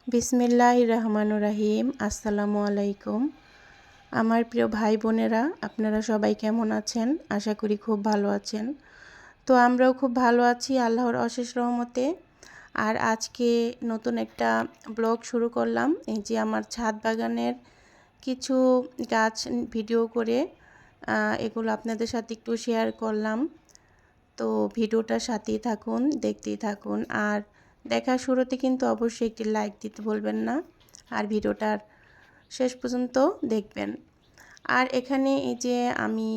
বিসমিল্লাহির রহমানির রহিম। আসসালামু আলাইকুম। আমার প্রিয় ভাই বোনেরা, আপনারা সবাই কেমন আছেন? আশা করি খুব ভালো আছেন। তো আমরাও খুব ভালো আছি আল্লাহর অশেষ রহমতে। আর আজকে নতুন একটা ব্লগ শুরু করলাম। এই যে আমার ছাদ বাগানের কিছু গাছ ভিডিও করে এগুলো আপনাদের সাথে একটু শেয়ার করলাম। তো ভিডিওটার সাথেই থাকুন, দেখতেই থাকুন। আর দেখার শুরুতে কিন্তু অবশ্যই একটি লাইক দিতে ভুলবেন না, আর ভিডিওটার শেষ পর্যন্ত দেখবেন। আর এখানে এই যে আমি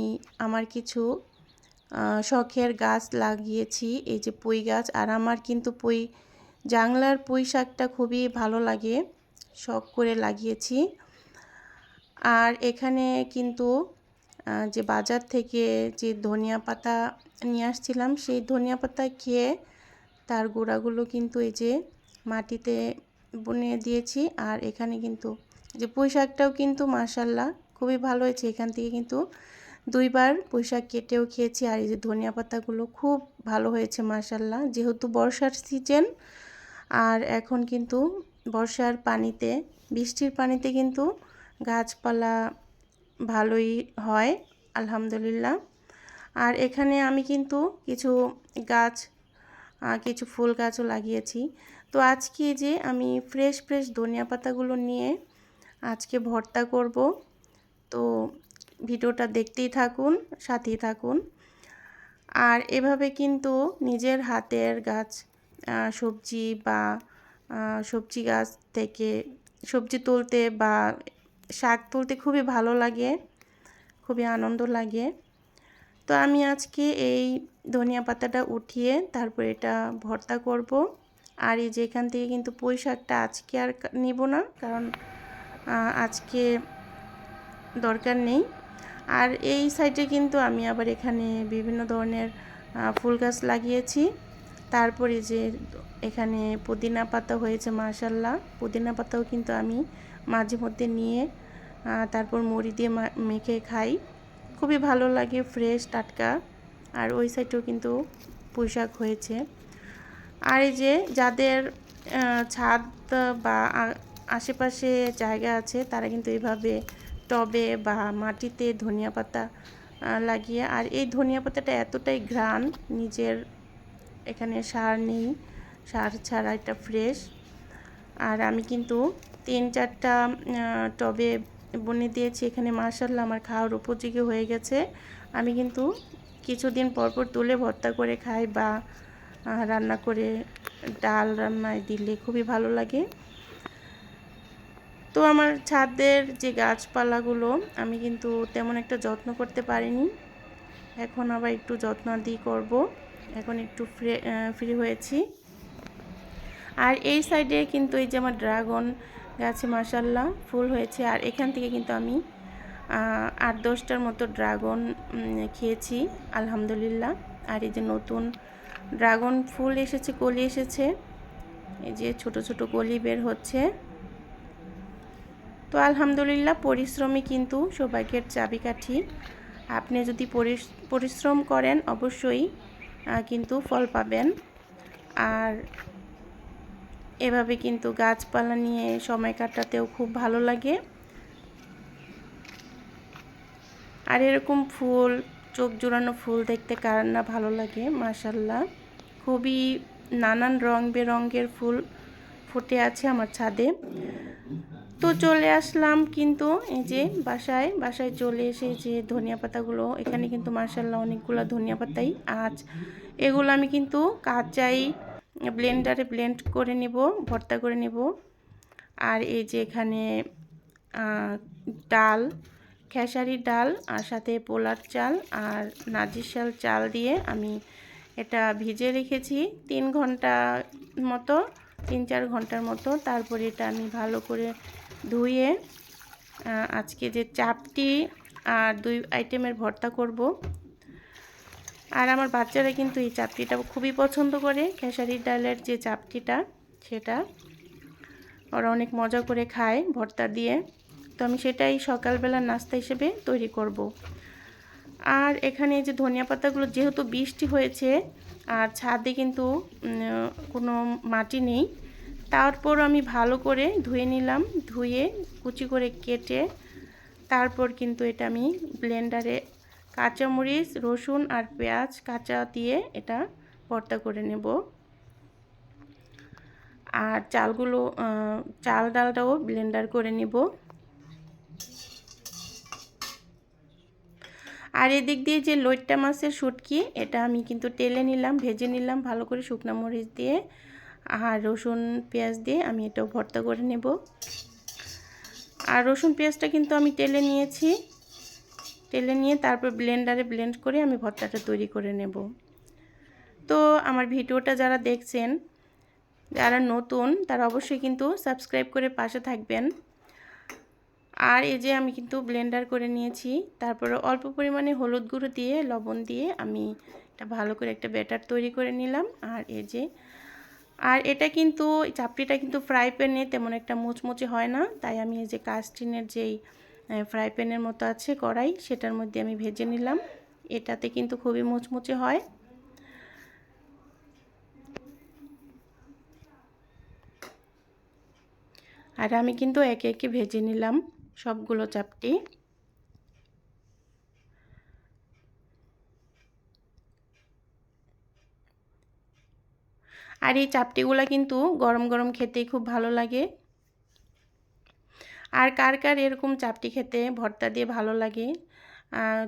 আমার কিছু শখের গাছ লাগিয়েছি, এই যে পুঁই গাছ। আর আমার কিন্তু জাংলার পুঁই শাকটা খুবই ভালো লাগে, শখ করে লাগিয়েছি। আর এখানে কিন্তু যে বাজার থেকে যে ধনিয়া পাতা নিয়ে আসছিলাম, সেই ধনিয়া পাতা খেয়ে তার গোড়াগুলো কিন্তু এই যে মাটিতে বুনিয়ে দিয়েছি। আর এখানে কিন্তু যে পুঁই শাকটাও কিন্তু মাশাল্লাহ খুবই ভালো হয়েছে। এখান থেকে কিন্তু 2বার পুঁই শাক কেটেও খেয়েছি। আর এই যে ধনিয়া পাতাগুলো খুব ভালো হয়েছে মাশাল্লাহ, যেহেতু বর্ষার সিজন। আর এখন কিন্তু বর্ষার পানিতে, বৃষ্টির পানিতে কিন্তু গাছপালা ভালোই হয় আলহামদুলিল্লাহ। আর এখানে আমি কিন্তু কিছু ফুল গাছও লাগিয়েছি। তো আজকে যে আমি ফ্রেশ ধনিয়া পাতাগুলো নিয়ে আজকে ভর্তা করব। তো ভিডিওটা দেখতেই থাকুন, সাথেই থাকুন। আর এভাবে কিন্তু নিজের হাতের গাছ সবজি গাছ থেকে সবজি তুলতে বা শাক তুলতে খুবই ভালো লাগে, খুবই আনন্দ লাগে। তো আমি আজকে এই ধনিয়া পাতাটা উঠিয়ে তারপর এটা ভর্তা করব। আর এই যে এখান থেকে কিন্তু পুঁই শাকটা আজকে আর নিব না, কারণ আজকে দরকার নেই। আর এই সাইডে কিন্তু আমি আবার এখানে বিভিন্ন ধরনের ফুল গাছ লাগিয়েছি। তারপরে যে এখানে পুদিনা পাতা হয়েছে মাশাল্লাহ। পুদিনা পাতাও কিন্তু আমি মাঝে মধ্যে নিয়ে তারপর মুড়ি দিয়ে মেখে খাই, খুবই ভালো লাগে, ফ্রেশ টাটকা। আর ওই সাইডেও কিন্তু পুঁই শাক হয়েছে। আর এই যে যাদের ছাদ বা আশেপাশে জায়গা আছে, তারা কিন্তু এইভাবে টবে বা মাটিতে ধনিয়া পাতা লাগিয়ে, আর এই ধনিয়া পাতাটা এতটাই ঘ্রাণ, নিজের এখানে সার নেই, সার ছাড়া এটা ফ্রেশ। আর আমি কিন্তু 3-4টা টবে বুনে দিয়েছি এখানে মাশাল্লাহ, আমার খাওয়ার উপযোগী হয়ে গেছে। আমি কিন্তু কিছুদিন পর তুলে ভর্তা করে খাই বা রান্না করে ডাল রান্নায় দিলে খুবই ভালো লাগে। তো আমার ছাদের যে গাছপালাগুলো আমি কিন্তু তেমন একটা যত্ন করতে পারিনি, এখন আবার একটু যত্ন দিয়ে করব, এখন একটু ফ্রি হয়েছি। আর এই সাইডে কিন্তু এই যে আমার ড্রাগন গাছে মাশাল্লাহ ফুল হয়েছে। আর এখান থেকে কিন্তু আমি 8-10টার মতো ড্রাগন খেয়েছি আলহামদুলিল্লাহ। আর এই যে নতুন ড্রাগন ফুল এসেছে, কলি এসেছে, এই যে ছোট ছোট কলি বের হচ্ছে। তো আলহামদুলিল্লাহ, পরিশ্রমী কিন্তু সৌভাগ্যের চাবিকাঠি। আপনি যদি পরিশ্রম করেন অবশ্যই কিন্তু ফল পাবেন। আর এভাবে কিন্তু গাছপালা নিয়ে সময় কাটাতেও খুব ভালো লাগে। আর এরকম ফুল, চোখ জোড়ানো ফুল দেখতে কার না ভালো লাগে মাশাল্লাহ। খুবই নানান রং বেরঙের ফুল ফুটে আছে আমার ছাদে। তো চলে আসলাম কিন্তু এই যে বাসায় চলে এসে যে ধনিয়া পাতাগুলো, এখানে কিন্তু মাশাল্লাহ অনেকগুলো ধনিয়া পাতাই আজ। এগুলো আমি কিন্তু কাঁচাই ব্লেন্ডারে ব্লেন্ড করে নিব, ভর্তা করে নিব। আর এই যে এখানে ডাল, খেসারির ডাল, আর সাথে পোলার চাল আর নাজিরশাল চাল দিয়ে আমি এটা ভিজে রেখেছি 3-4 ঘন্টার মতো। তারপরে এটা আমি ভালো করে ধুয়ে আজকে যে চাপটি আর 2 আইটেমের ভর্তা করব। আর আমার বাচ্চারা কিন্তু এই চাপটিটা খুবই পছন্দ করে, খেসারির ডালের যে চাপটিটা, সেটা ওরা অনেক মজা করে খায় ভর্তা দিয়ে। তো আমি সেটাই সকালবেলা নাস্তা হিসেবে তৈরি করব। আর এখানে যে ধনিয়া পাতাগুলো, যেহেতু বৃষ্টি হয়েছে আর ছাদে কিন্তু কোনো মাটি নেই, তারপর আমি ভালো করে ধুয়ে নিলাম, ধুয়ে কুচি করে কেটে তারপর কিন্তু এটা আমি ব্লেন্ডারে কাঁচামরিচ, রসুন আর পেঁয়াজ কাঁচা দিয়ে এটা ভর্তা করে নেব। আর চাল ডালটাও ব্লেন্ডার করে নেব। আর এদিক দিয়ে যে লইট্টা মাছের শুটকি, এটা আমি কিন্তু তেলে নিলাম, ভেজে নিলাম ভালো করে শুকনো মরিচ দিয়ে আর রসুন পেঁয়াজ দিয়ে আমি এটাও ভর্তা করে নেব। আর রসুন পেঁয়াজটা কিন্তু আমি তেলে নিয়েছি, তেলে নিয়ে তারপর ব্লেন্ডারে ব্লেন্ড করে আমি ভর্তাটা তৈরি করে নেব। তো আমার ভিডিওটা যারা দেখছেন, যারা নতুন, তারা অবশ্যই কিন্তু সাবস্ক্রাইব করে পাশে থাকবেন। আর এই যে আমি কিন্তু ব্লেন্ডার করে নিয়েছি, তারপরে অল্প পরিমাণে হলুদ গুঁড়ো দিয়ে লবণ দিয়ে আমি এটা ভালো করে একটা ব্যাটার তৈরি করে নিলাম। আর এই যে এটা কিন্তু চাপড়িটা কিন্তু ফ্রাই প্যানে তেমন একটা মুচমুচে হয় না, তাই আমি এই যে কাস্টিনের যেই ফ্রাই প্যানের মতো আছে কড়াই, সেটার মধ্যে আমি ভেজে নিলাম। এটাতে কিন্তু খুবই মুচমুচে হয়। আর আমি কিন্তু একে একে ভেজে নিলাম সবগুলো চাপটি। আর এই চাপটিগুলো কিন্তু গরম গরম খেতেই খুব ভালো লাগে। আর কার কার এরকম চাপটি খেতে ভর্তা দিয়ে ভালো লাগে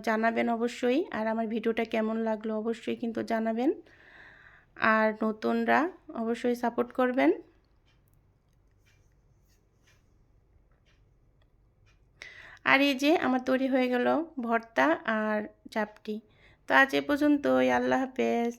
জানাবেন অবশ্যই। আর আমার ভিডিওটা কেমন লাগলো অবশ্যই কিন্তু জানাবেন। আর নতুনরা অবশ্যই সাপোর্ট করবেন। আর এই যে আমার তৈরি হয়ে গেল ভর্তা আর চাপটি। তো আজ এ পর্যন্তই, আল্লাহ হাফেজ।